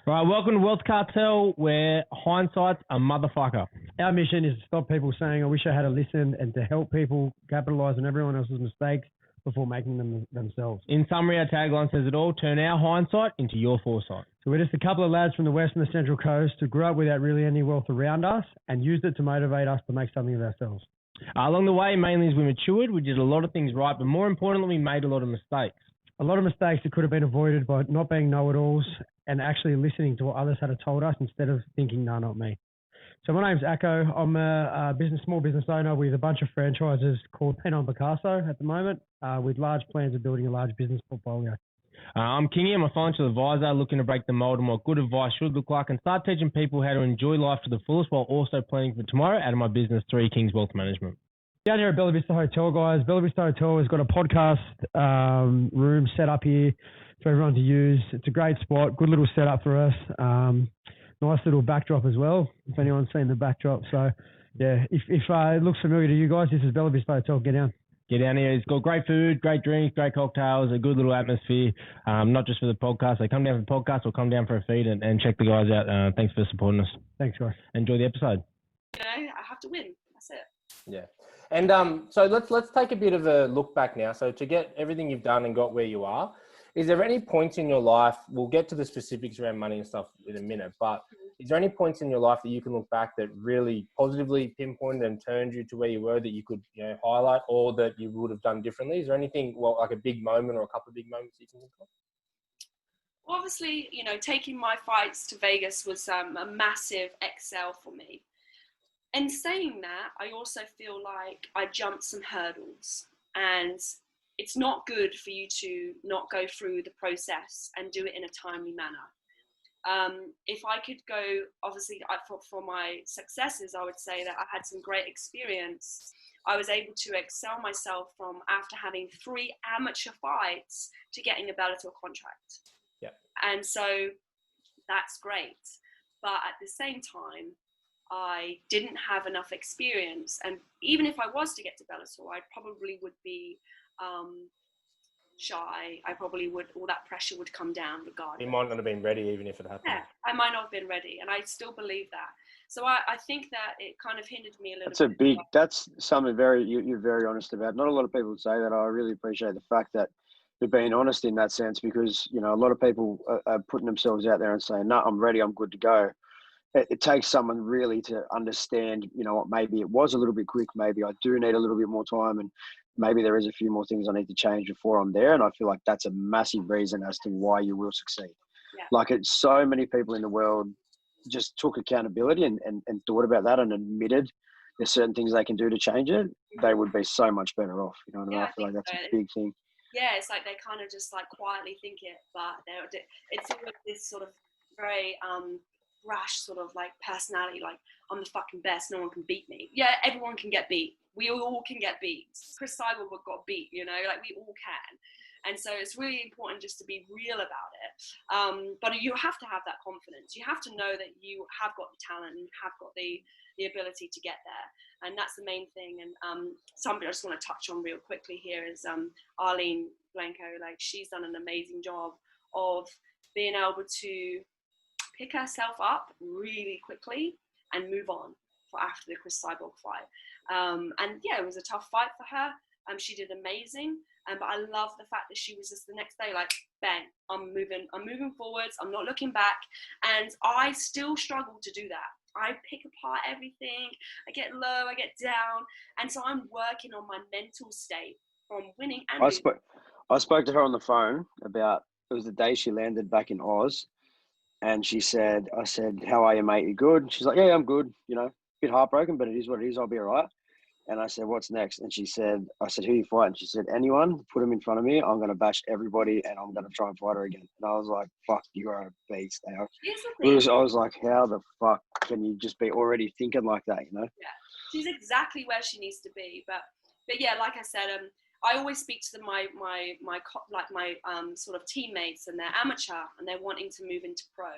All right, welcome to Wealth Cartel, where hindsight's a motherfucker. Our mission is to stop people saying, I wish I had a listen, and to help people capitalize on everyone else's mistakes before making them themselves. In summary, our tagline says it all: turn our hindsight into your foresight. So we're just a couple of lads from the West and the Central Coast who grew up without really any wealth around us and used it to motivate us to make something of ourselves. Along the way, mainly as we matured, we did a lot of things right, but more importantly, we made a lot of mistakes. A lot of mistakes that could have been avoided by not being know-it-alls and actually listening to what others had told us instead of thinking, no, not me. So my name's Akko. I'm a small business owner with a bunch of franchises called Pen on Picasso at the moment, with large plans of building a large business portfolio. I'm Kingy. I'm a financial advisor looking to break the mold on what good advice should look like and start teaching people how to enjoy life to the fullest while also planning for tomorrow out of my business, 3 Kings Wealth Management. Down here at Bella Vista Hotel, guys. Bella Vista Hotel has got a podcast room set up here for everyone to use. It's a great spot, good little setup for us. Nice little backdrop as well, if anyone's seen the backdrop. So, yeah, if it looks familiar to you guys, this is Bella Vista Hotel. Get down. Get down here. It's got great food, great drinks, great cocktails, a good little atmosphere, not just for the podcast. They come down for the podcast or come down for a feed and check the guys out. Thanks for supporting us. Thanks, guys. Enjoy the episode. You know, I have to win. That's it. Yeah. And so let's take a bit of a look back now. So to get everything you've done and got where you are, is there any points in your life, we'll get to the specifics around money and stuff in a minute, but is there any points in your life that you can look back that really positively pinpointed and turned you to where you were that you could, highlight, or that you would have done differently? Is there anything, like a big moment or a couple of big moments you can think of? Well, obviously, taking my fights to Vegas was a massive excel for me. And saying that, I also feel like I jumped some hurdles, and it's not good for you to not go through the process and do it in a timely manner. If I could go, obviously, for my successes, I would say that I had some great experience. I was able to excel myself from after having 3 amateur fights to getting a Bellator contract. Yeah. And so that's great. But at the same time, I didn't have enough experience, and even if I was to get to Bellator, I probably would be shy. I probably would, all that pressure would come down regardless. You might not have been ready even if it happened. Yeah, I might not have been ready, and I still believe that. So I think that it kind of hindered me a little bit. That's something you're very honest about. Not a lot of people say that. I really appreciate the fact that you're being honest in that sense, because, a lot of people are putting themselves out there and saying, no, I'm ready, I'm good to go. It takes someone really to understand, what, maybe it was a little bit quick, maybe I do need a little bit more time, and maybe there is a few more things I need to change before I'm there. And I feel like that's a massive reason as to why you will succeed. Yeah. Like, it's so many people in the world just took accountability and thought about that and admitted there's certain things they can do to change it, they would be so much better off. I feel like that's a big thing. Yeah, it's like they kind of just like quietly think it, but it's always this sort of very rash sort of like personality, like I'm the fucking best, no one can beat me. Yeah, everyone can get beat. We all can get beat. Chris Cyborg got beat, like we all can. And so it's really important just to be real about it. But you have to have that confidence. You have to know that you have got the talent and you have got the ability to get there. And that's the main thing. And something I just want to touch on real quickly here is Arlene Blanco. Like, she's done an amazing job of being able to pick herself up really quickly and move on for after the Chris Cyborg fight. And yeah, it was a tough fight for her. She did amazing. But I love the fact that she was just the next day like, bang, I'm moving forwards. I'm not looking back. And I still struggle to do that. I pick apart everything. I get low, I get down. And so I'm working on my mental state from winning and losing. I spoke to her on the phone about, it was the day she landed back in Oz. And I said, how are you, mate? You good? She's like, yeah, I'm good. A bit heartbroken, but it is what it is. I'll be all right. And I said, what's next? And I said, who are you fighting? She said, anyone, put them in front of me. I'm going to bash everybody and I'm going to try and fight her again. And I was like, fuck, you are a beast. I was like, how the fuck can you just be already thinking like that, Yeah, she's exactly where she needs to be. But yeah, like I said, I always speak to my sort of teammates, and they're amateur and they're wanting to move into pro.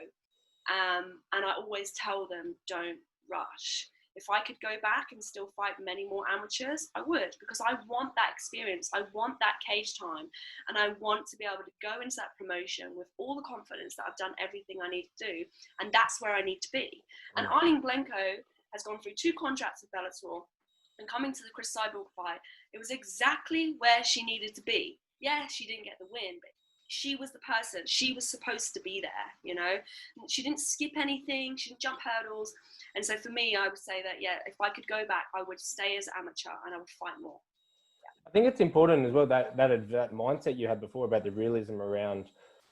And I always tell them, don't rush. if I could go back and still fight many more amateurs, I would, because I want that experience. I want that cage time, and I want to be able to go into that promotion with all the confidence that I've done everything I need to do, and that's where I need to be. And Arlene Blenko has gone through 2 contracts with Bellator, and coming to the Chris Cyborg fight, it was exactly where she needed to be. Yeah, she didn't get the win, but she was the person. She was supposed to be there, you know. She didn't skip anything. She didn't jump hurdles. And so for me, I would say that, yeah, if I could go back, I would stay as amateur and I would fight more. I think it's important as well, that mindset you had before about the realism around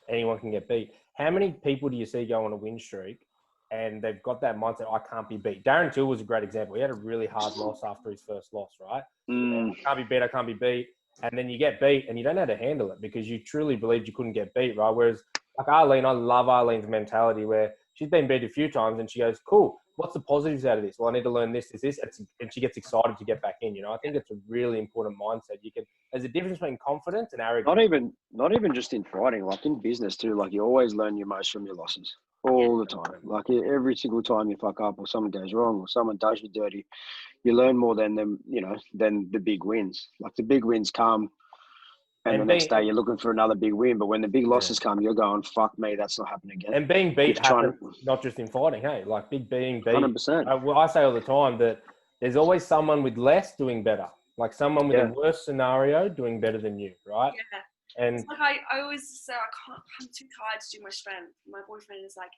anyone can get beat. How many people do you see go on a win streak and they've got that mindset, I can't be beat? Darren Till was a great example. He had a really hard loss after his first loss, right? I can't be beat. And then you get beat and you don't know how to handle it because you truly believed you couldn't get beat, right? Whereas like Arlene, I love Arlene's mentality where she's been beat a few times and she goes, cool, what's the positives out of this? Well, I need to learn this. And she gets excited to get back in, you know? I think it's a really important mindset. There's a difference between confidence and arrogance. Not even just in fighting, like in business too. Like you always learn your most from your losses all the time. Like every single time you fuck up or something goes wrong or someone does you dirty, you learn more than them, you know, than the big wins. Like the big wins come and the next day you're looking for another big win. But when the big losses come, you're going, fuck me, that's not happening again. And being beat happens not just in fighting, hey? Like being beat. 100%. Well, I say all the time that there's always someone with less doing better. Like someone with a worse scenario doing better than you, right? Yeah. And it's like I always say, I'm too tired to do my strength. My boyfriend is like,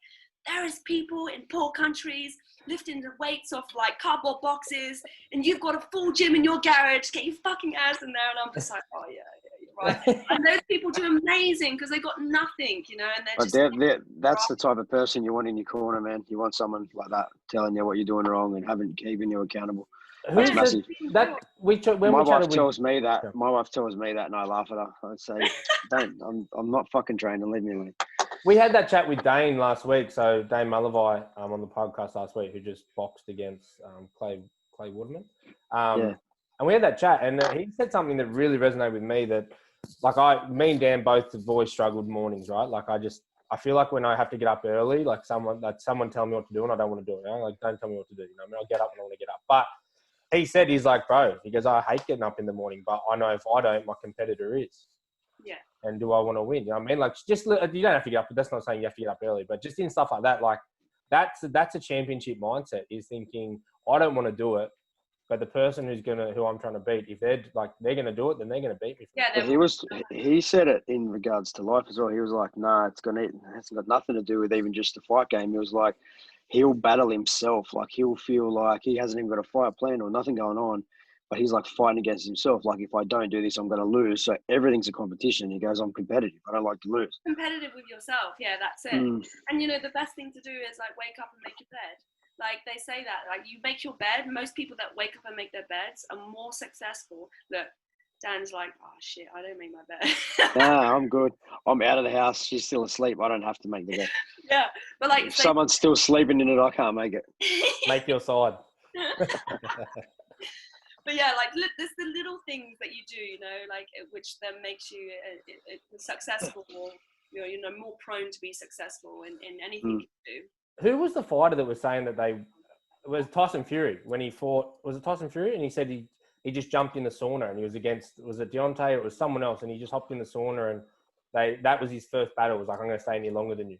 there is people in poor countries lifting the weights off like cardboard boxes, and you've got a full gym in your garage. Get your fucking ass in there. And I'm just like, oh yeah, you're right. And those people do amazing because they got nothing, you know. And that's the type of person you want in your corner, man. You want someone like that telling you what you're doing wrong and keeping you accountable. That's massive. My wife tells me that, and I laugh at her. I'd say, I'm not fucking trained, and leave me alone. We had that chat with Dane last week. So Dane Malavai on the podcast last week, who just boxed against Clay Waterman. And we had that chat, and he said something that really resonated with me. That like me and Dan both have always struggled mornings, right? Like I feel like when I have to get up early, like someone tell me what to do, and I don't want to do it. You know? Like don't tell me what to do. You know, I mean, I'll get up when I want to get up, but he said, he's like, bro, he goes, I hate getting up in the morning, but I know if I don't, my competitor is. Yeah. And do I want to win? You know what I mean? Like, just, you don't have to get up, but that's not saying you have to get up early, but just in stuff like that, like, that's a championship mindset, is thinking, I don't want to do it, but the person who I'm trying to beat, if they're going to do it, then they're going to beat me. Yeah, he said it in regards to life as well. He was like, nah, it's got nothing to do with even just the fight game. He was like, he'll battle himself. Like he'll feel like he hasn't even got a fight plan or nothing going on, but he's like fighting against himself. Like if I don't do this, I'm going to lose. So everything's a competition. He goes, I'm competitive. I don't like to lose. Competitive with yourself. Yeah, that's it. And you know, the best thing to do is like wake up and make your bed. Like they say that, like you make your bed. Most people that wake up and make their beds are more successful. Look, Dan's like, oh shit, I don't make my bed. Nah, I'm good. I'm out of the house. She's still asleep. I don't have to make the bed. Yeah, but like if someone's still sleeping in it, I can't make it. Make your side. But yeah, like there's the little things that you do, you know, like which then makes you successful, or you know, more prone to be successful in anything you do. Who was the fighter that was saying that it was Tyson Fury when he fought? Was it Tyson Fury? And he said he just jumped in the sauna and he was against, was it Deontay or it was someone else, and he just hopped in the sauna and that was his first battle. It was like, I'm going to stay in here longer than you.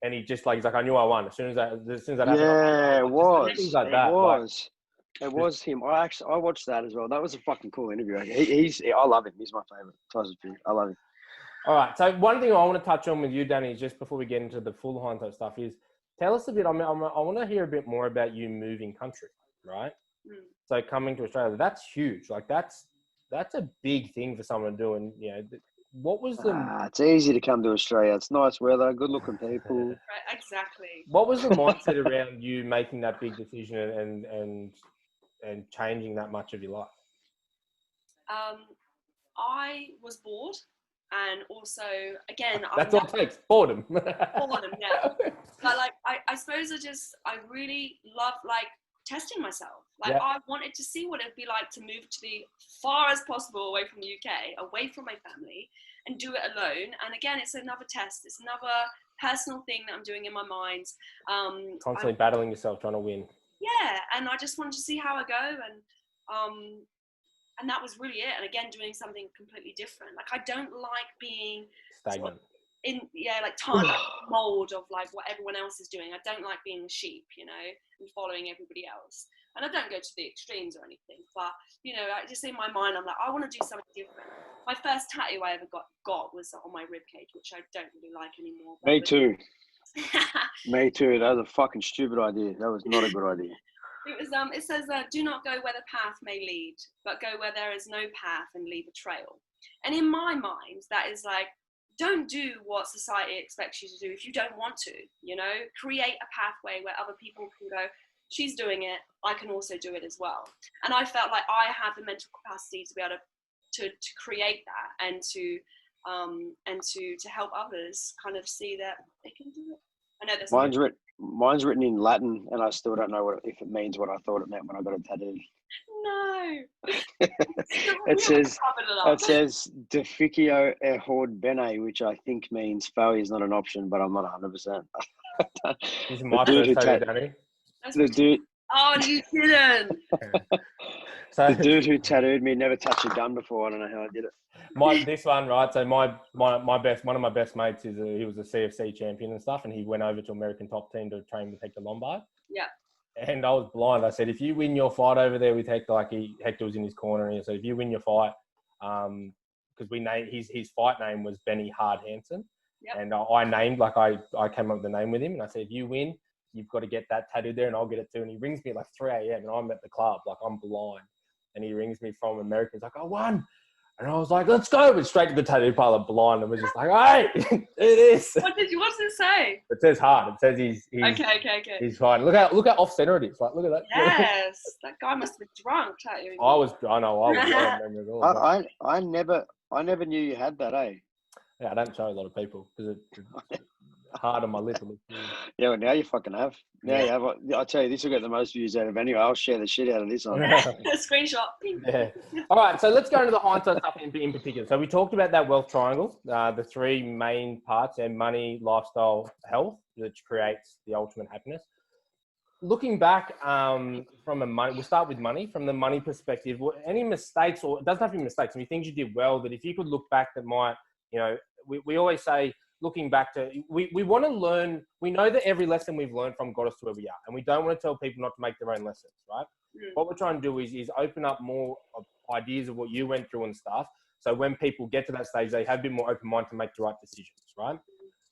And he just he's like, I knew I won as soon as that happened. Yeah, it was. Things like that. It was him. I watched that as well. That was a fucking cool interview. I love him. He's my favorite. Tyson Fury. I love him. All right. So one thing I want to touch on with you, Dani, is just before we get into the full hindsight stuff, is tell us a bit. I want to hear a bit more about you moving country, right? So coming to Australia, that's huge. Like that's a big thing for someone to do. And you know, what was the? It's easy to come to Australia. It's nice weather, good-looking people. Right, exactly. What was the mindset around you making that big decision and changing that much of your life? I was bored, and also again, that's all it takes, boredom. Boredom, yeah. But I suppose I really love testing myself. I wanted to see what it'd be like to move to the far as possible away from the UK, away from my family, and do it alone. And again, it's another test. It's another personal thing that I'm doing in my mind. Constantly battling yourself, trying to win. yeah, and I just wanted to see how I go, and that was really it. And again, doing something completely different. Like, I don't like being Stagnant. like time mold of like what everyone else is doing. I don't like being a sheep, you know, and following everybody else. And I don't go to the extremes or anything, but you know, I just in my mind, I'm like, I want to do something different. My first tattoo I ever got was on my rib cage, which I don't really like anymore. Me too. Me too. That was a fucking stupid idea. That was not a good idea. It says, do not go where the path may lead, but go where there is no path and leave a trail. And in my mind, that is like, don't do what society expects you to do if you don't want to, you know, create a pathway where other people can go, she's doing it, I can also do it as well. And I felt like I have the mental capacity to be able to create that and to help others kind of see that they can do it. I know there's mine's written in Latin, and I still don't know if it means what I thought it meant when I got it tattooed. No. It says Deficio e hord bene, which I think means failure is not an option, but I'm not 100%. This is my first tattoo, Dani. The dude. Oh, you didn't. So the dude who tattooed me never touched a gun before. I don't know how I did it. This one, right? So one of my best mates he was a CFC champion and stuff, and he went over to American Top Team to train with Hector Lombard. Yeah. And I was blind. I said, if you win your fight over there with Hector, like Hector was in his corner, and he said, if you win your fight, because we named his fight name was Benny Hard Hansen, and I named I came up with the name with him, and I said, if you win, you've got to get that tattooed there, and I'll get it too. And he rings me at like 3 a.m. and I'm at the club, like I'm blind, and he rings me from America. He's like, I won. And I was like, let's go. Went straight to the tattoo parlor blind and was just like, hey, it is. What does it say? It says hard. It says he's okay. He's fine. Look how off center it is. Like, look at that. Yes. That guy must have been drunk tattooing. I was I never knew you had that, eh? Yeah, I don't show a lot of people because it's hard on my lip. Yeah, well, now you fucking have. Now you have. I'll tell you, this will get the most views out of anyway. I'll share the shit out of this one. Screenshot. Yeah. All right, so let's go into the hindsight stuff in particular. So we talked about that wealth triangle, the three main parts, and money, lifestyle, health, which creates the ultimate happiness. Looking back from we'll start with money. From the money perspective, any mistakes, or it doesn't have to be mistakes, I mean, things you did well, that if you could look back that might, you know, we always say, looking back to, we want to learn, we know that every lesson we've learned from got us to where we are. And we don't want to tell people not to make their own lessons, right? Mm. What we're trying to do is open up more ideas of what you went through and stuff. So when people get to that stage, they have a bit more open mind to make the right decisions, right?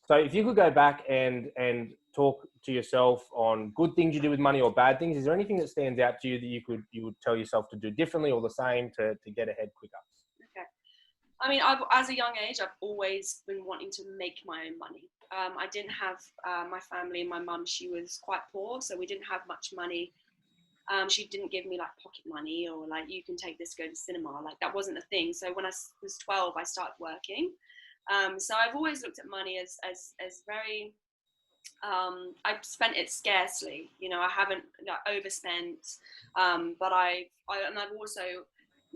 So if you could go back and talk to yourself on good things you do with money or bad things, is there anything that stands out to you that you would tell yourself to do differently or the same to get ahead quicker? I mean, as a young age, I've always been wanting to make my own money. I didn't have my family. My mum, she was quite poor, so we didn't have much money. She didn't give me like pocket money or like, you can take this, go to cinema. Like that wasn't a thing. So when I was 12, I started working. So I've always looked at money as very, I've spent it scarcely. You know, I haven't overspent, but I've also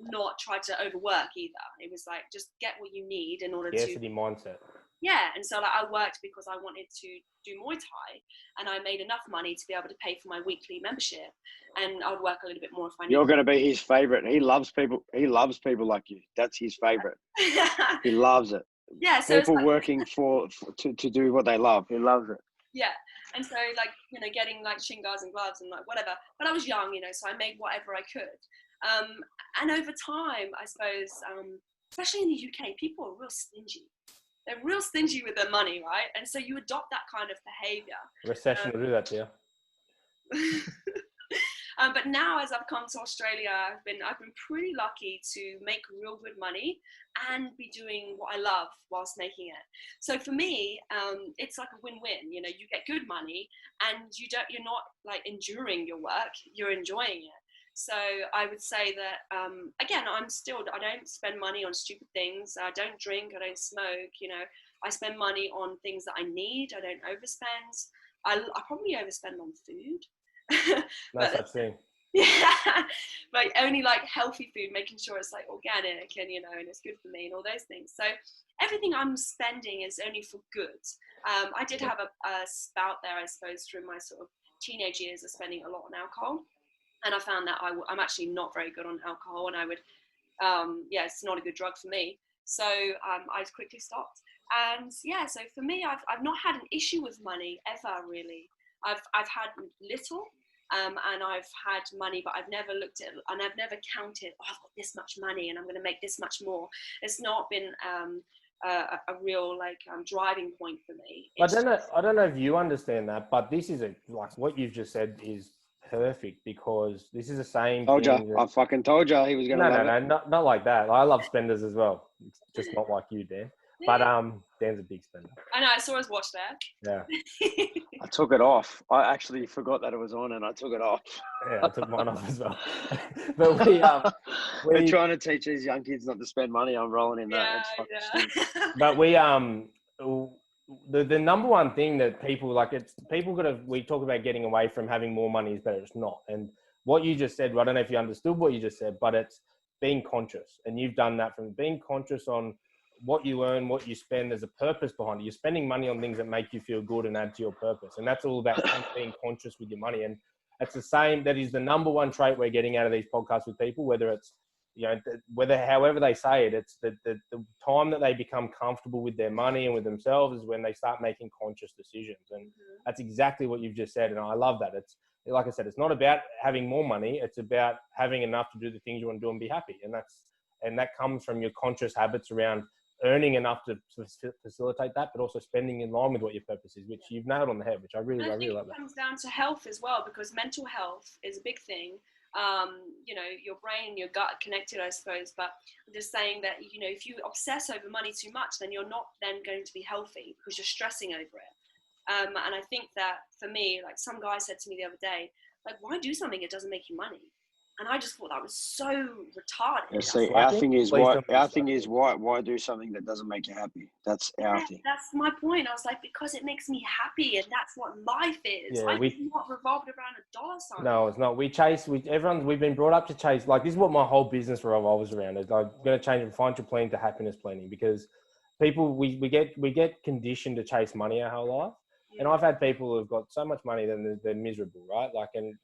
not tried to overwork either. It was like, just get what you need in order to scarcity mindset. Yeah, and so like I worked because I wanted to do Muay Thai, and I made enough money to be able to pay for my weekly membership, and I would work a little bit more if I needed. You're going to be his favorite. He loves people like you. That's his favorite. He loves it. Yeah, so people like, working to do what they love. He loves it. Yeah, and so like, you know, getting like shin guards and gloves and like whatever. But I was young, you know, so I made whatever I could. And over time, I suppose, especially in the UK, people are real stingy. They're real stingy with their money, right? And so you adopt that kind of behavior. Recession will do that to you. But now, as I've come to Australia, I've been pretty lucky to make real good money and be doing what I love whilst making it. So for me, it's like a win-win. You know, you get good money, and you're not like enduring your work; you're enjoying it. So I would say that, again, I don't spend money on stupid things. I don't drink, I don't smoke, you know, I spend money on things that I need. I don't overspend. I probably overspend on food. No such thing. Yeah, but only like healthy food, making sure it's like organic and, you know, and it's good for me and all those things. So everything I'm spending is only for good. I did have a spout there, I suppose, through my sort of teenage years of spending a lot on alcohol. And I found that I'm actually not very good on alcohol, and I would, it's not a good drug for me. So I quickly stopped. And yeah, so for me, I've not had an issue with money ever, really. I've had little, and I've had money, but I've never looked at, and I've never counted, oh, I've got this much money and I'm going to make this much more. It's not been a real driving point for me. I don't know if you understand that, but this is like what you've just said is perfect, because this is the same thing. I fucking told you he was going to love it. No, not like that. I love spenders as well. It's just not like you, Dan. But Dan's a big spender. I know, I saw his watch there. Yeah. I took it off. I actually forgot that it was on, and I took it off. Yeah, I took mine off as well. But we're trying to teach these young kids not to spend money. I'm rolling in that. Yeah. But the number one thing that people we talk about getting away from having more money is better. It's not. And what you just said, I don't know if you understood what you just said, but it's being conscious. And you've done that from being conscious on what you earn, what you spend. There's a purpose behind it. You're spending money on things that make you feel good and add to your purpose. And that's all about being conscious with your money. And it's the same. That is the number one trait we're getting out of these podcasts with people, whether it's, however they say it, it's the time that they become comfortable with their money and with themselves is when they start making conscious decisions. And that's exactly what you've just said. And I love that. It's, like I said, it's not about having more money. It's about having enough to do the things you want to do and be happy. And that comes from your conscious habits around earning enough to facilitate that, but also spending in line with what your purpose is, which you've nailed on the head, which I really love that. It comes down to health as well, because mental health is a big thing. Your brain and your gut are connected, I suppose, but I'm just saying that, if you obsess over money too much, then you're not then going to be healthy because you're stressing over it. And I think that for me, like some guy said to me the other day, like, why do something that doesn't make you money? And I just thought that was so retarded. Yeah, see, our thing is why do something that doesn't make you happy? That's our thing. That's my point. I was like, because it makes me happy, and that's what life is. Yeah, life is not revolved around a dollar sign. No, it's not. We've been brought up to chase. Like, this is what my whole business revolves around. I'm going to change from financial planning to happiness planning, because people, we get conditioned to chase money our whole life. Yeah. And I've had people who've got so much money that they're miserable, right? Like, and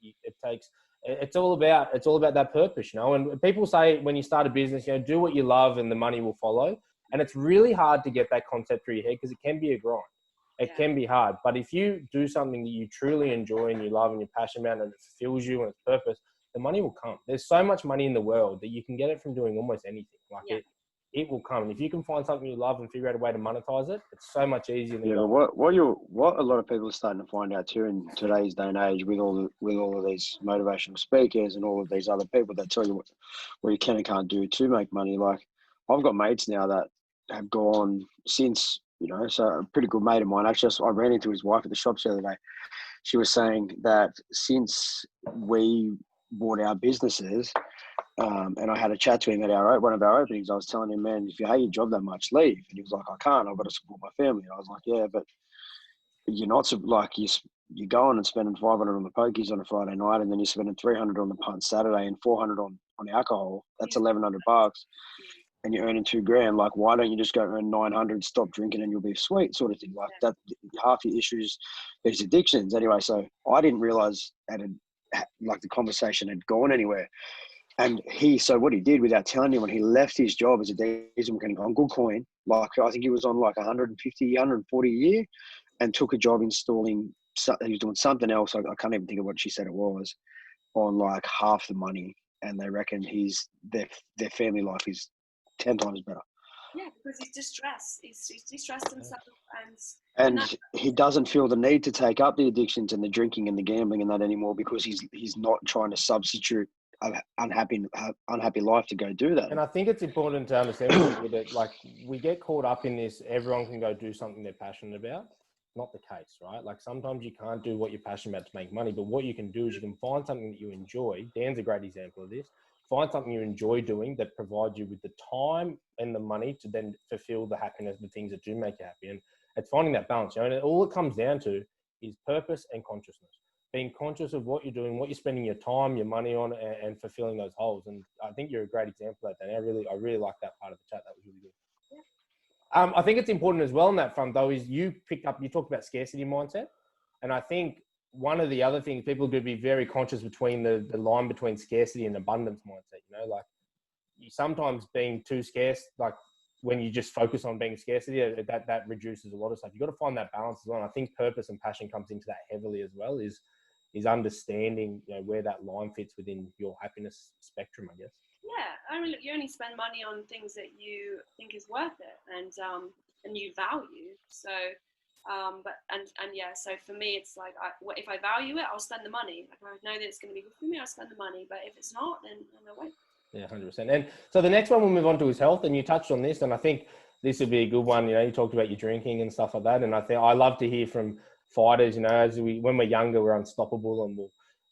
it's all about that purpose, and people say when you start a business, do what you love and the money will follow. And it's really hard to get that concept through your head, because it can be a grind. It can be hard. But if you do something that you truly enjoy and you love and you're passionate about and it fulfills you and its purpose, the money will come. There's so much money in the world that you can get it from doing almost anything. Like it will come. And if you can find something you love and figure out a way to monetize it, it's so much easier than what a lot of people are starting to find out too in today's day and age, with all of these motivational speakers and all of these other people that tell you what you can and can't do to make money. Like, I've got mates now that have gone since, so a pretty good mate of mine, actually, I ran into his wife at the shops the other day. She was saying that since we bought our businesses, and I had a chat to him at one of our openings. I was telling him, man, if you hate your job that much, leave. And he was like, I can't. I've got to support my family. And I was like, yeah, but you're not like you're going and spending $500 on the pokies on a Friday night, and then you're spending $300 on the punt Saturday and $400 on alcohol. That's $1,100, and you're earning $2,000. Like, why don't you just go earn $900, stop drinking, and you'll be sweet, sort of thing. Like that, half your issues, these addictions. Anyway, so I didn't realize the conversation had gone anywhere. And so what he did, without telling anyone, he left his job as a diesel mechanic on good coin. Like, I think he was on like 150, 140 a year, and took a job installing, he was doing something else. I can't even think of what she said it was, on like half the money. And they reckon their family life is 10 times better. Yeah, because he's distressed. He's distressed himself. And he doesn't feel the need to take up the addictions and the drinking and the gambling and that anymore, because he's not trying to substitute an unhappy life to go do that. And I think it's important to understand with it, like, we get caught up in this, everyone can go do something they're passionate about. Not the case, right? Like, sometimes you can't do what you're passionate about to make money, but what you can do is you can find something that you enjoy. Dan's a great example of this. Find something you enjoy doing that provides you with the time and the money to then fulfill the happiness, the things that do make you happy. And it's finding that balance, and all it comes down to is purpose and consciousness. Being conscious of what you're doing, what you're spending your time, your money on, and fulfilling those holes. And I think you're a great example of that, Dani. I really like that part of the chat. That was really good. Yeah. I think it's important as well on that front, though, is you talked about scarcity mindset. And I think one of the other things, people could be very conscious between the line between scarcity and abundance mindset, you know, like you sometimes being too scarce, like when you just focus on being scarcity, that reduces a lot of stuff. You've got to find that balance as well. And I think purpose and passion comes into that heavily as well, is understanding, you know, where that line fits within your happiness spectrum, I guess. Yeah, I mean, look, you only spend money on things that you think is worth it and you value. So, so for me, it's like if I value it, I'll spend the money. Like I know that it's going to be good for me, I'll spend the money. But if it's not, then I won't. Yeah, 100%. And so the next one we'll move on to is health, and you touched on this, and I think this would be a good one. You know, you talked about your drinking and stuff like that, and I love to hear from fighters. You know, when we're younger, we're unstoppable, and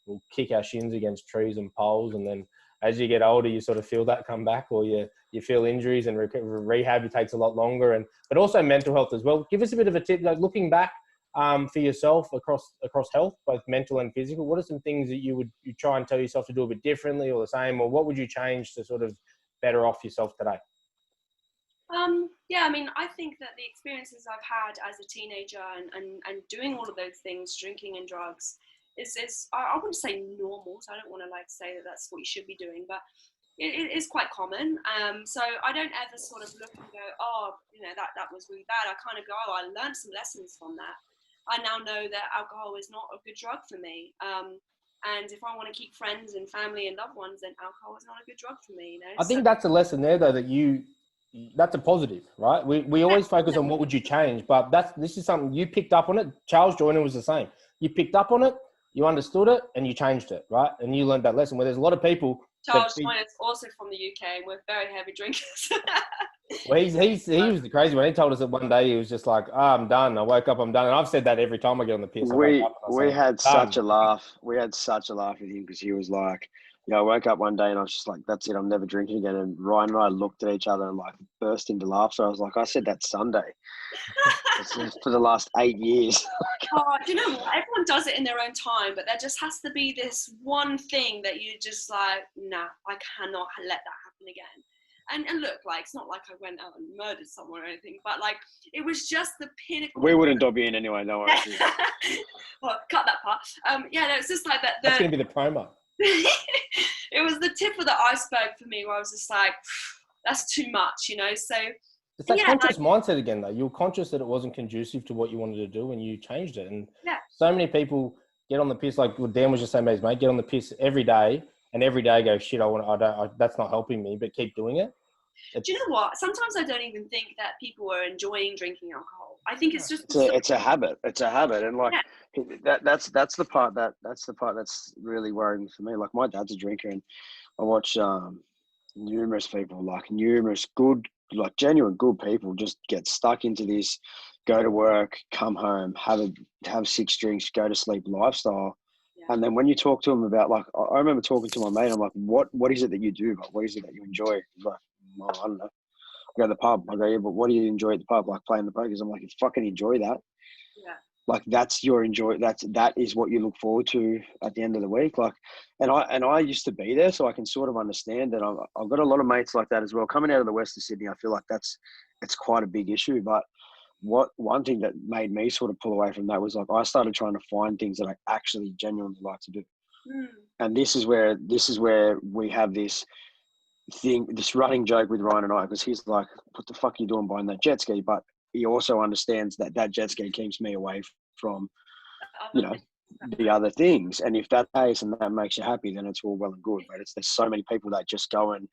we'll kick our shins against trees and poles, and then as you get older, you sort of feel that come back, or you feel injuries, and rehab takes a lot longer, but also mental health as well. Give us a bit of a tip, like looking back for yourself across health, both mental and physical. What are some things that you try and tell yourself to do a bit differently or the same, or what would you change to sort of better off yourself today? Yeah, I mean, I think that the experiences I've had as a teenager and doing all of those things, drinking and drugs, is I wouldn't say normal, so I don't want to like say that that's what you should be doing, but it is quite common. So I don't ever sort of look and go, oh, you know, that was really bad. I kind of go, oh, I learned some lessons from that. I now know that alcohol is not a good drug for me. And if I want to keep friends and family and loved ones, then alcohol is not a good drug for me. You know? I think that's a lesson there, though, that's a positive, right? We always focus on what would you change, but this is something you picked up on it. Charles Joyner was the same. You picked up on it, you understood it, and you changed it, right? And you learned that lesson. Where there's a lot of people. Charles Joyner is also from the UK. We're very heavy drinkers. Well, he was the crazy one. He told us that one day he was just like, I'm done. I woke up, I'm done. And I've said that every time I get on the piss. We had such a laugh. We had such a laugh with him because he was like, I woke up one day and I was just like, that's it, I'm never drinking again. And Ryan and I looked at each other and like burst into laughter. I was like, I said that Sunday for the last 8 years. Oh, do you know what? Everyone does it in their own time, but there just has to be this one thing that you just like, nah, I cannot let that happen again. And look, like, it's not like I went out and murdered someone or anything, but like, it was just the pinnacle. We wouldn't dob you in anyway, no worries. Well, cut that part. Yeah, no, it's just like that. That's going to be the promo. It was the tip of the iceberg for me, where I was just like, that's too much, you know? So it's that conscious mindset again, though. You're conscious that it wasn't conducive to what you wanted to do and you changed it. And so many people get on the piss, like what Dan was just saying about his mate, get on the piss every day and every day go, shit, that's not helping me, but keep doing it. Do you know what? Sometimes I don't even think that people are enjoying drinking alcohol. I think it's just it's a habit. It's a habit, and like that's the part that's really worrying for me. Like my dad's a drinker, and I watch numerous people, like numerous good, like genuine good people, just get stuck into this, go to work, come home, have 6 drinks, go to sleep lifestyle. And then when you talk to them about, like, I remember talking to my mate, I'm like, what is it that you do? Like, what is it that you enjoy? He's like, well, I don't know. I go to the pub. I go, yeah, but what do you enjoy at the pub? Like playing the pokies. I'm like, you fucking enjoy that. Yeah. Like that's your enjoy. That is what you look forward to at the end of the week. Like, and I used to be there, so I can sort of understand that. I've got a lot of mates like that as well. Coming out of the west of Sydney, I feel like it's quite a big issue. But one thing that made me sort of pull away from that was like I started trying to find things that I actually genuinely like to do. And this is where we have this running joke with Ryan and I, because he's like, what the fuck are you doing buying that jet ski? But he also understands that jet ski keeps me away from, the other things. And if that's the case and that makes you happy, then it's all well and good. But there's so many people that just go and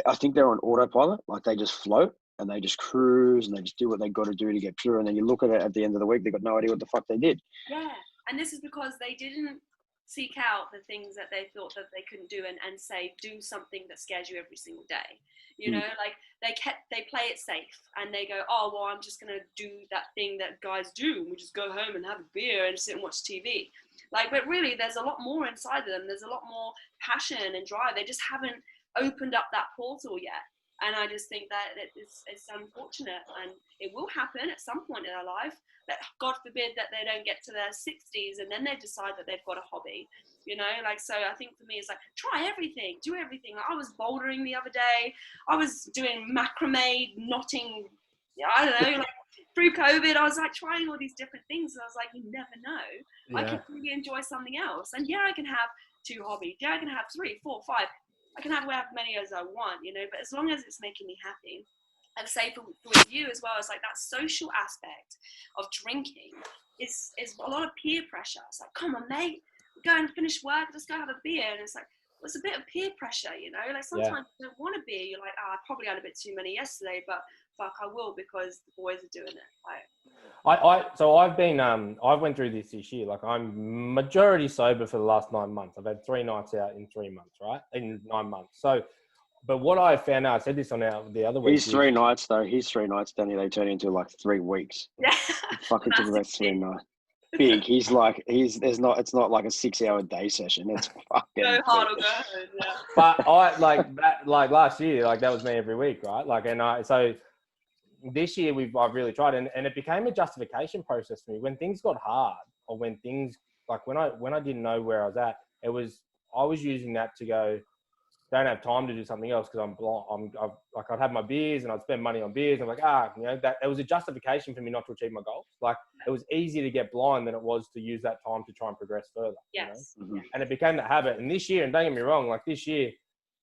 I think they're on autopilot. Like they just float and they just cruise and they just do what they got to do to get through. And then you look at it at the end of the week, they've got no idea what the fuck they did. Yeah. And this is because they didn't seek out the things that they thought that they couldn't do and say, do something that scares you every single day. You know, like they play it safe and they go, oh, well, I'm just going to do that thing that guys do. And we just go home and have a beer and sit and watch TV. Like, but really there's a lot more inside them. There's a lot more passion and drive. They just haven't opened up that portal yet. And I just think that it's unfortunate, and it will happen at some point in their life. That God forbid that they don't get to their 60s and then they decide that they've got a hobby, like, so I think for me, it's like, try everything, do everything. Like, I was bouldering the other day. I was doing macrame, knotting, I don't know, like through COVID, I was like trying all these different things, and I was like, you never know. Yeah. I can really enjoy something else. And yeah, I can have 2 hobbies. Yeah, I can have 3, 4, 5. I can have as many as I want, you know, but as long as it's making me happy. And say with you as well, it's like that social aspect of drinking is a lot of peer pressure. It's like, come on, mate, go and finish work, let's go have a beer. And it's like, well, it's a bit of peer pressure, you know? Like sometimes you don't want a beer. You're like, I probably had a bit too many yesterday, but fuck, I will because the boys are doing it. Like, So I've been, I've went through this year. Like I'm majority sober for the last 9 months. I've had 3 nights out in 3 months, right? In 9 months. So, but what I found out, I said this on the other week. He's 3 nights though. He's 3 nights, Danny. They turn into like 3 weeks. yeah. Fucking took about 3 nights. Big. It's not like a 6-hour day session. It's fucking go hard or go home, yeah. But I like last year, like that was me every week, right? Like, and so this year I've really tried, and it became a justification process for me when things got hard, or when things like when I didn't know where I was at. I was using that to go, don't have time to do something else because I'd have my beers and I'd spend money on beers. I'm like, you know, that it was a justification for me not to achieve my goals. Like it was easier to get blind than it was to use that time to try and progress further. Yes. You know? And it became that habit. And this year, and don't get me wrong, like this year,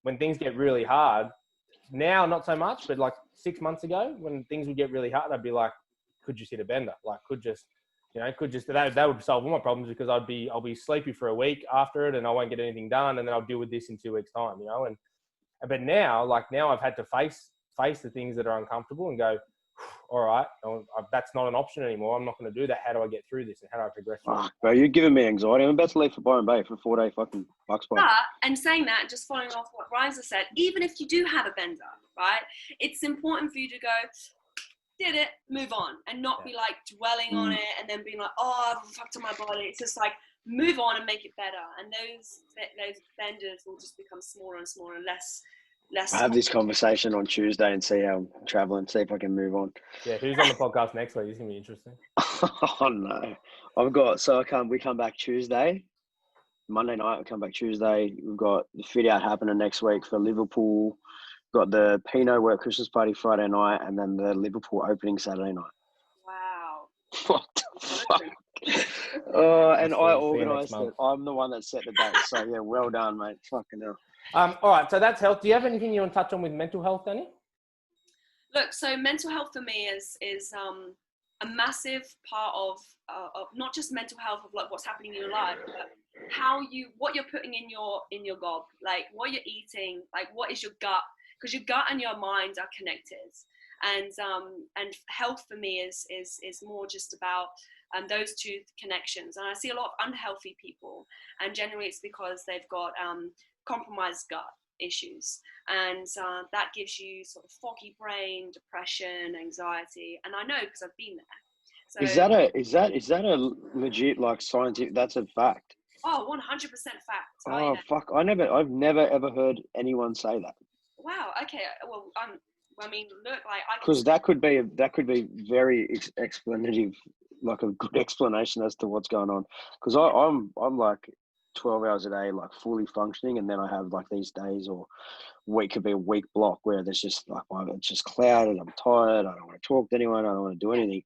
when things get really hard, now not so much, but like 6 months ago, when things would get really hard, I'd be like, could just hit a bender. Like that would solve all my problems because I'll be sleepy for a week after it and I won't get anything done, and then I'll deal with this in 2 weeks' time, you know. But now I've had to face the things that are uncomfortable and go, all right, that's not an option anymore. I'm not going to do that. How do I get through this and how do I progress? Bro, you're giving me anxiety. I'm about to leave for Byron Bay for a 4-day fucking bucks party. And saying that, just following off what Riza said, even if you do have a bender, right, it's important for you to go, did it, move on, and not be like dwelling on it and then being like, oh, I've fucked up my body. It's just like move on and make it better, and those benders will just become smaller and smaller and less. I'll have this conversation on Tuesday and see how I'm traveling, see if I can move on. Yeah, who's on the podcast next week? It's gonna be interesting. Oh no, we come back Tuesday, Monday night. We come back Tuesday. We've got the fit out happening next week for Liverpool. Got the Pinot Work Christmas party Friday night, and then the Liverpool opening Saturday night. Wow. What the fuck? And I organised it. I'm the one that set the date. So yeah, well done, mate. Fucking hell. All right, so that's health. Do you have anything you want to touch on with mental health, Dani? Look, so mental health for me is a massive part of not just mental health of like what's happening in your life, but what you're putting in your gob, like what you're eating, like what is your gut. Because your gut and your mind are connected, and health for me is more just about those two connections. And I see a lot of unhealthy people, and generally it's because they've got compromised gut issues, and that gives you sort of foggy brain, depression, anxiety. And I know because I've been there. So, is that a legit like scientific? That's a fact. Oh, 100% fact. Oh fuck! I've never ever heard anyone say that. Wow. Okay. Well, I mean, look, like because that could be very explanative, like a good explanation as to what's going on. Because I'm like 12 hours a day, like fully functioning, and then I have like these days or week could be a week block where there's just like it's just clouded. I'm tired. I don't want to talk to anyone. I don't want to do anything,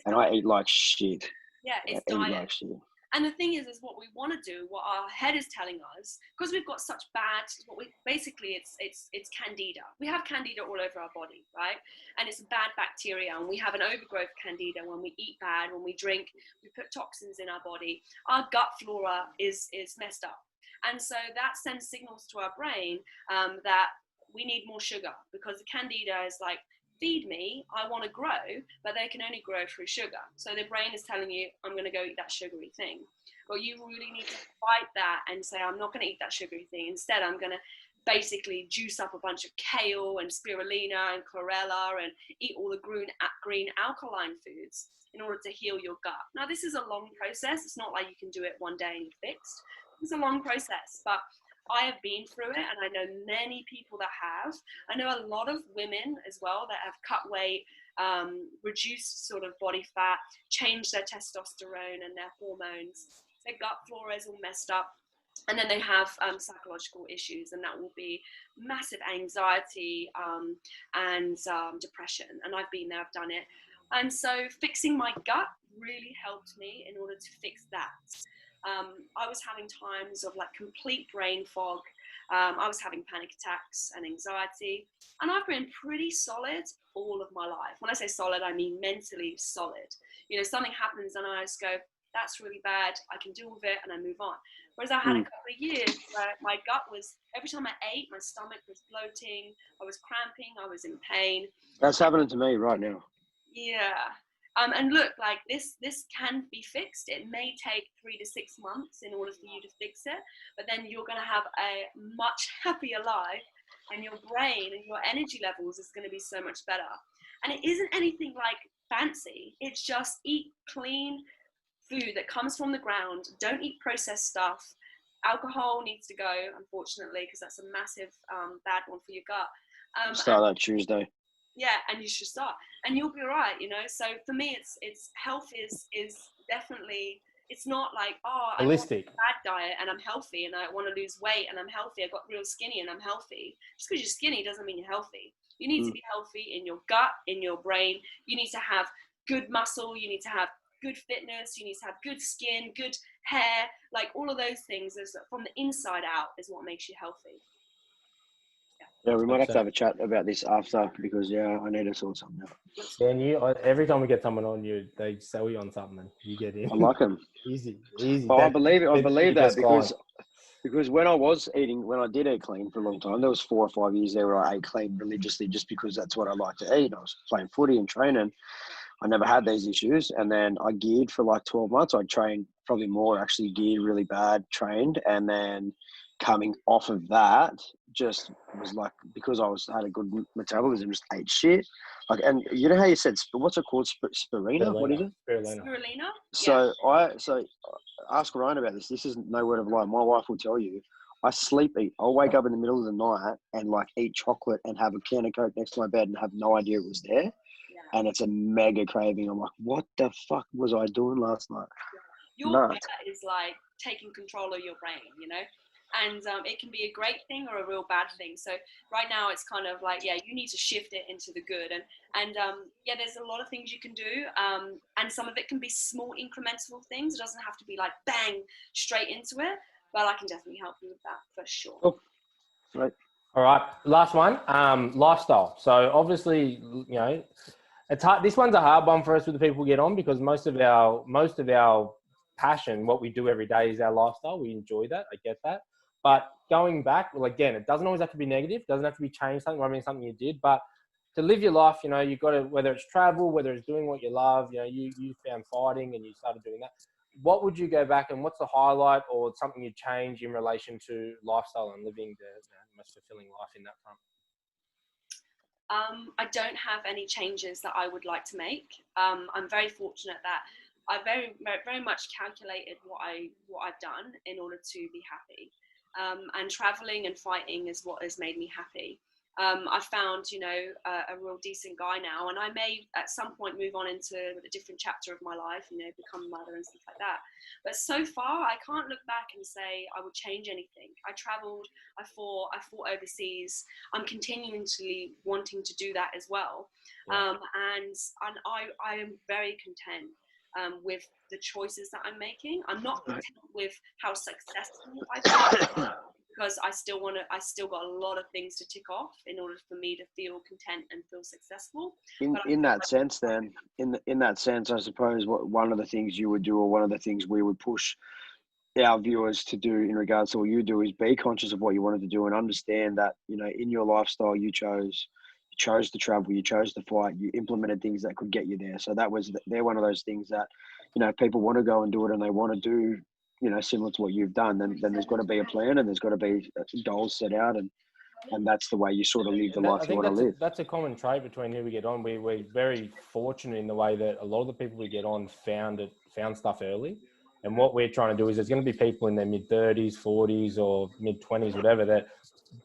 and I eat like shit. Yeah, it's diet. Like shit. And the thing is what we want to do, what our head is telling us, because we've got such bad, it's candida. We have candida all over our body, right? And it's a bad bacteria, and we have an overgrowth of candida when we eat bad, when we drink, we put toxins in our body. Our gut flora is messed up. And so that sends signals to our brain that we need more sugar, because the candida is like, feed me, I want to grow, but they can only grow through sugar. So the brain is telling you, I'm going to go eat that sugary thing. Well, you really need to fight that and say, I'm not going to eat that sugary thing. Instead, I'm going to basically juice up a bunch of kale and spirulina and chlorella and eat all the green alkaline foods in order to heal your gut. Now, this is a long process. It's not like you can do it one day and you're fixed. It's a long process, but I have been through it, and I know many people that have. I know a lot of women as well that have cut weight, reduced sort of body fat, changed their testosterone and their hormones. Their gut flora is all messed up, and then they have psychological issues, and that will be massive anxiety and depression. And I've been there, I've done it. And so fixing my gut really helped me in order to fix that. I was having times of like complete brain fog. I was having panic attacks and anxiety, and I've been pretty solid all of my life. When I say solid, I mean mentally solid. You know, something happens and I just go, that's really bad, I can deal with it, and I move on. Whereas I had a couple of years where my gut was, every time I ate, my stomach was bloating, I was cramping, I was in pain. That's happening to me right now. Yeah. And look, like this can be fixed. It may take 3 to 6 months in order for you to fix it, but then you're going to have a much happier life, and your brain and your energy levels is going to be so much better. And it isn't anything like fancy. It's just eat clean food that comes from the ground. Don't eat processed stuff. Alcohol needs to go, unfortunately, because that's a massive bad one for your gut. Start that Tuesday. Yeah, and you should start, and you'll be all right, you know. So for me, it's health is definitely, it's not like, oh, I want a bad diet and I'm healthy, and I want to lose weight and I'm healthy. I got real skinny and I'm healthy. Just because you're skinny doesn't mean you're healthy. You need to be healthy in your gut, in your brain. You need to have good muscle. You need to have good fitness. You need to have good skin, good hair, like all of those things. Is from the inside out is what makes you healthy. Yeah, we might have to have a chat about this after, because I need to sort something out. Dan, every time we get someone on you, they sell you on something and you get in. I like them. Easy. Oh, I believe it. I believe that because when I did eat clean for a long time, there was 4 or 5 years there where I ate clean religiously just because that's what I like to eat. I was playing footy and training. I never had these issues. And then I geared for like 12 months. I trained probably more, actually geared really bad, trained. And then coming off of that, just was like, because I had a good metabolism, just ate shit. Like, and you know how you said, what's it called? Spirulina? What is it? Spirulina. So ask Ryan about this. This is no word of lie. My wife will tell you. I sleep eat. I'll wake up in the middle of the night and like eat chocolate and have a can of Coke next to my bed and have no idea it was there. Yeah. And it's a mega craving. I'm like, what the fuck was I doing last night? Your gut is like taking control of your brain, you know? And it can be a great thing or a real bad thing. So right now it's kind of like, you need to shift it into the good. And there's a lot of things you can do. And some of it can be small incremental things. It doesn't have to be like bang straight into it, but I can definitely help you with that for sure. Cool. Right. All right. Last one, lifestyle. So obviously, you know, it's hard. This one's a hard one for us with the people we get on, because most of our passion, what we do every day, is our lifestyle. We enjoy that. I get that. But going back, well, again, it doesn't always have to be negative. It doesn't have to be change something. I mean, something you did, but to live your life, you know, you've got to, whether it's travel, whether it's doing what you love, you know, you found fighting and you started doing that. What would you go back and what's the highlight or something you'd change in relation to lifestyle and living the most fulfilling life in that front? I don't have any changes that I would like to make. I'm very fortunate that I very, very much calculated what I've done in order to be happy. And traveling and fighting is what has made me happy. I found, you know, a real decent guy now, and I may at some point move on into a different chapter of my life, you know, become a mother and stuff like that. But so far, I can't look back and say I would change anything. I traveled, I fought overseas. I'm continually wanting to do that as well. Yeah. And I am very content with the choices that I'm making. I'm not content with how successful I've been, because I still got a lot of things to tick off in order for me to feel content and feel successful. In that sense, I suppose one of the things you would do, or one of the things we would push our viewers to do in regards to what you do, is be conscious of what you wanted to do and understand that, you know, in your lifestyle, you chose to travel, you chose to fight, you implemented things that could get you there. So they're one of those things that, you know, if people want to go and do it and they want to do, you know, similar to what you've done, then there's got to be a plan and there's got to be goals set out, and that's the way you sort of live the life you want to live. That's a common trait between who we get on. We're very fortunate in the way that a lot of the people we get on found stuff early. And what we're trying to do is there's going to be people in their mid-30s, 40s or mid-20s, whatever, that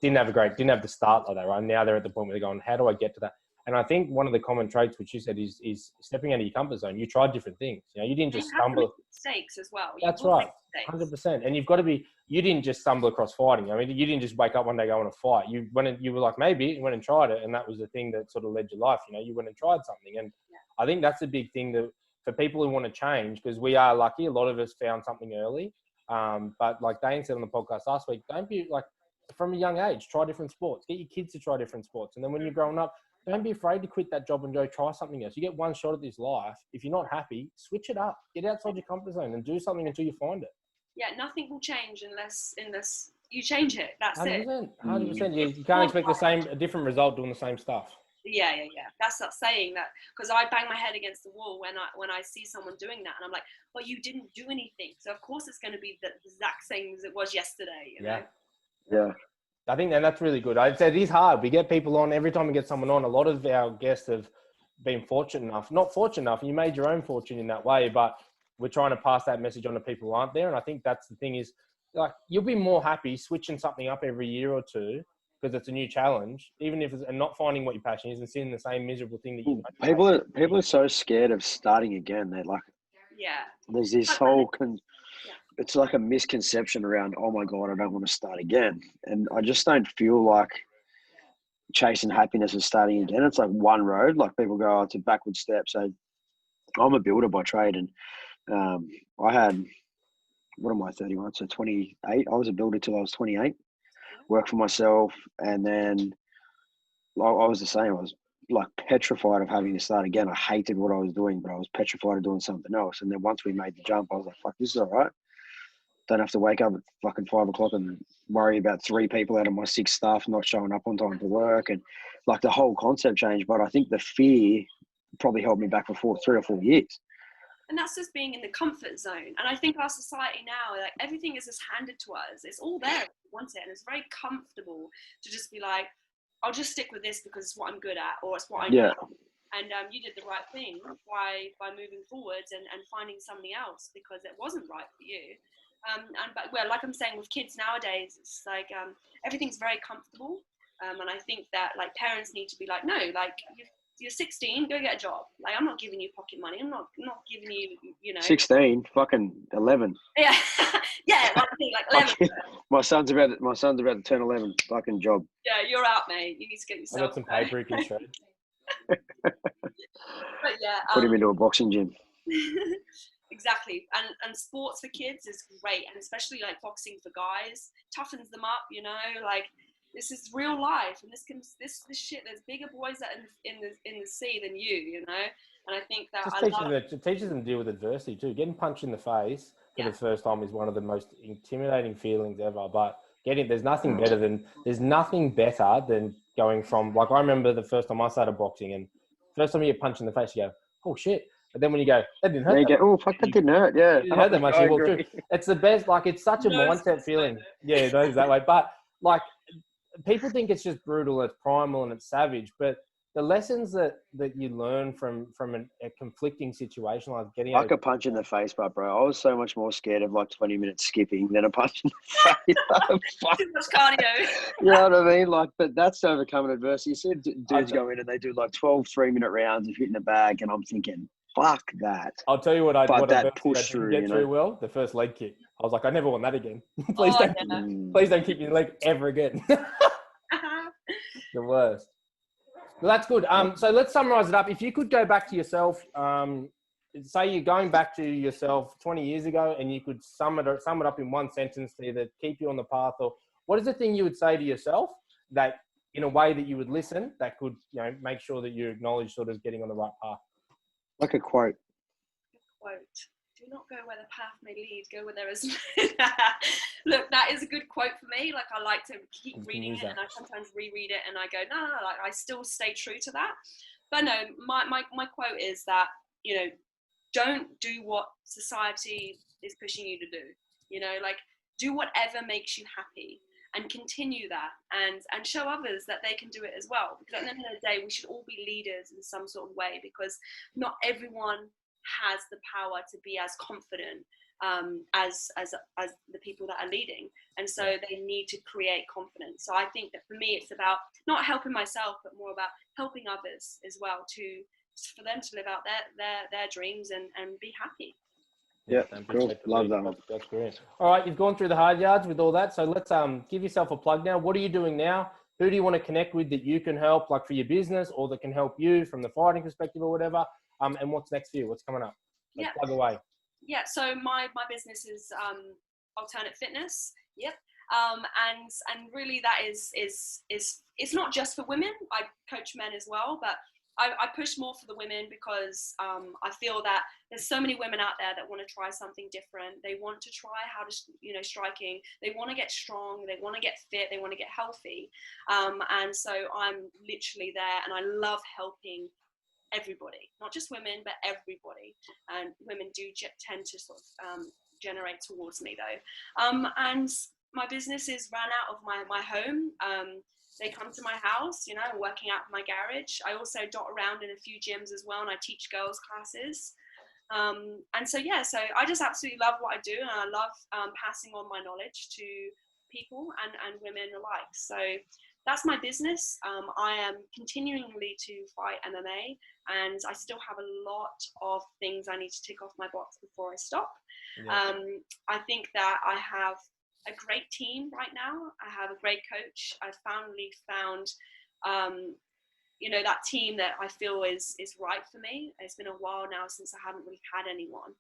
didn't have the start like that, right? Now they're at the point where they're going, how do I get to that? And I think one of the common traits, which you said, is stepping out of your comfort zone. You tried different things. You know, you didn't just stumble. Mistakes as well. That's right, 100%. And you've got to be. You didn't just stumble across fighting. I mean, you didn't just wake up one day going to fight. You were like, maybe you went and tried it, and that was the thing that sort of led your life. You know, you went and tried something. And I think that's a big thing that for people who want to change, because we are lucky. A lot of us found something early. But like Dane said on the podcast last week, don't be like, from a young age, try different sports. Get your kids to try different sports. And then when you're growing up, don't be afraid to quit that job and go try something else. You get one shot at this life. If you're not happy, switch it up. Get outside your comfort zone and do something until you find it. Yeah, nothing will change unless you change it. That's 100%, it. 100%. You can't expect a different result doing the same stuff. Yeah. That's not saying that, because I bang my head against the wall when I see someone doing that, and I'm like, well, you didn't do anything. So of course it's going to be the exact same as it was yesterday. You know? Yeah. I think that's really good. I'd say it is hard. We get people on every time we get someone on. A lot of our guests have been not fortunate enough. You made your own fortune in that way, but we're trying to pass that message on to people who aren't there. And I think that's the thing is, like, you'll be more happy switching something up every year or two because it's a new challenge, even if it's and not finding what your passion is and seeing the same miserable thing that you. People are so scared of starting again. They're like, there's this whole it's like a misconception around, oh my God, I don't want to start again. And I just don't feel like chasing happiness is starting again. It's like one road. Like people go, oh, it's a backward step. So I'm a builder by trade, and I had, what am I, 31? So 28. I was a builder till I was 28. Worked for myself, and then I was the same. I was like petrified of having to start again. I hated what I was doing, but I was petrified of doing something else. And then once we made the jump, I was like, fuck, this is all right. Don't have to wake up at fucking 5 o'clock and worry about 3 people out of my 6 staff not showing up on time for work, and like the whole concept changed. But I think the fear probably held me back for 3 or 4 years. And that's just being in the comfort zone. And I think our society now, like, everything is just handed to us. It's all there if we want it. And it's very comfortable to just be like, I'll just stick with this because it's what I'm good at, or it's what I know. And you did the right thing by moving forwards and finding something else because it wasn't right for you. But like I'm saying, with kids nowadays, it's like everything's very comfortable. And I think that like parents need to be like, no, like you're 16, go get a job. Like, I'm not giving you pocket money. I'm not giving you, 16, fucking 11. Yeah, yeah, like 11. My son's about to turn 11. Fucking job. Yeah, you're out, mate. You need to get yourself. I got some paper you can shred. But yeah, put him into a boxing gym. Exactly, and sports for kids is great, and especially like boxing for guys toughens them up. Like. This is real life, and this shit. There's bigger boys that in the sea than you, And I think that it teaches them to deal with adversity too. Getting punched in the face for the first time is one of the most intimidating feelings ever. But there's nothing better than going from, like, I remember the first time I started boxing, and first time you get punched in the face, you go, oh shit. But then when you go, that didn't hurt. You go, oh fuck, that didn't hurt. Yeah, it didn't hurt that much. You walk through. It's the best. Like, it's such a mindset feeling. Yeah, it knows that way. But like, people think it's just brutal, it's primal, and it's savage. But the lessons that you learn from a conflicting situation, like getting like a punch in the face, bro. I was so much more scared of like 20 minutes skipping than a punch in the face. Too much cardio. You know what I mean? Like, but that's overcoming adversity. You see dudes go in and they do like 12 3-minute rounds of hitting a bag, and I'm thinking, fuck that. I'll tell you what I push through. Get through well. The first leg kick. I was like, I never want that again. Please don't kick your leg ever again. The worst. Well, that's good. So let's summarize it up. If you could go back to yourself, say you're going back to yourself 20 years ago, and you could sum it up in one sentence to either keep you on the path, or what is the thing you would say to yourself that, in a way that you would listen, that could, make sure that you acknowledge sort of getting on the right path? Like a quote. Do not go where the path may lead, go where there is. Look, that is a good quote for me. Like, I like to keep reading it, and I sometimes reread it, and I go, no, like, I still stay true to that. But no, my quote is that, don't do what society is pushing you to do. Like, do whatever makes you happy, and continue that, and show others that they can do it as well. Because at the end of the day, we should all be leaders in some sort of way, because not everyone has the power to be as confident as the people that are leading, and so they need to create confidence. So I think that for me, it's about not helping myself, but more about helping others as well, for them to live out their dreams and be happy. Yeah, cool. Love that one. That's great. All right, you've gone through the hard yards with all that, so let's give yourself a plug now. What are you doing now? Who do you want to connect with that you can help, like for your business, or that can help you from the fighting perspective or whatever? And what's next for you? What's coming up? Like, Yeah. plug away. Yeah. So my business is alternate fitness. Yep. And really that is it's not just for women. I coach men as well, but I push more for the women because I feel that there's so many women out there that want to try something different. They want to try how to, striking. They want to get strong. They want to get fit. They want to get healthy. And so I'm literally there, and I love helping everybody, not just women, but everybody. And women do tend to sort of generate towards me though. And my business is run out of my home. They come to my house, working out in my garage. I also dot around in a few gyms as well, and I teach girls classes. And so I just absolutely love what I do, and I love passing on my knowledge to people and women alike. So that's my business. I am continually to fight MMA, and I still have a lot of things I need to tick off my box before I stop. Yeah. I think that I have a great team right now. I have a great coach. I've finally found, that team that I feel is right for me. It's been a while now since I haven't really had anyone.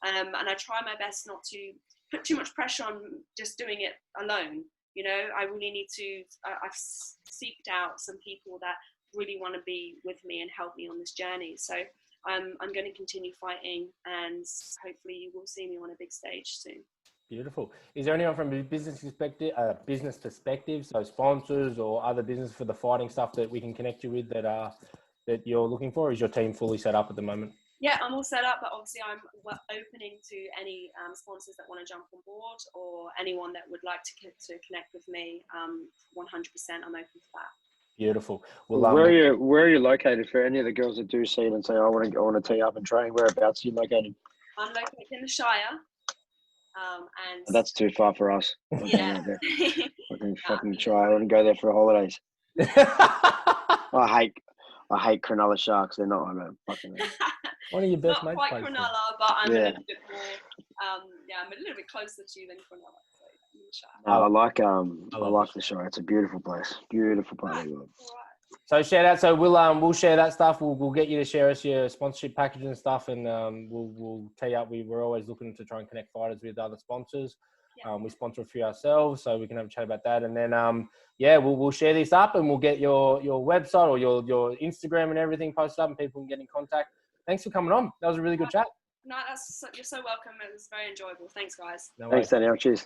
And I try my best not to put too much pressure on just doing it alone. I really need to, I've seeked out some people that really want to be with me and help me on this journey. So I'm going to continue fighting, and hopefully you will see me on a big stage soon. Beautiful. Is there anyone from a business perspective, so sponsors or other business for the fighting stuff that we can connect you with that you're looking for? Or is your team fully set up at the moment? Yeah, I'm all set up, but obviously I'm opening to any sponsors that want to jump on board, or anyone that would like to connect with me. 100%, I'm open to that. Beautiful. Well, where are you located? For any of the girls that do see it and say, I want to tee up and train, whereabouts are you located? I'm located in the Shire. And that's too far for us. Yeah. I can fucking try. I wouldn't go there for the holidays. I hate Cronulla Sharks. They're not my fucking. One of your best mates. Not quite Cronulla, but I'm a little bit more. I'm a little bit closer to you than Cronulla. So in the Shire. No, I like the Shire. It's a beautiful place. Beautiful part of the world. So shout out. So we'll share that stuff. We'll get you to share us your sponsorship package and stuff, and we'll tell you. We're always looking to try and connect fighters with other sponsors. Yeah. We sponsor a few ourselves, so we can have a chat about that. And then we'll share this up, and we'll get your website or your Instagram and everything posted up, and people can get in contact. Thanks for coming on. That was a really good chat. No, you're so welcome. It was very enjoyable. Thanks, guys. Thanks, Danielle. Cheers.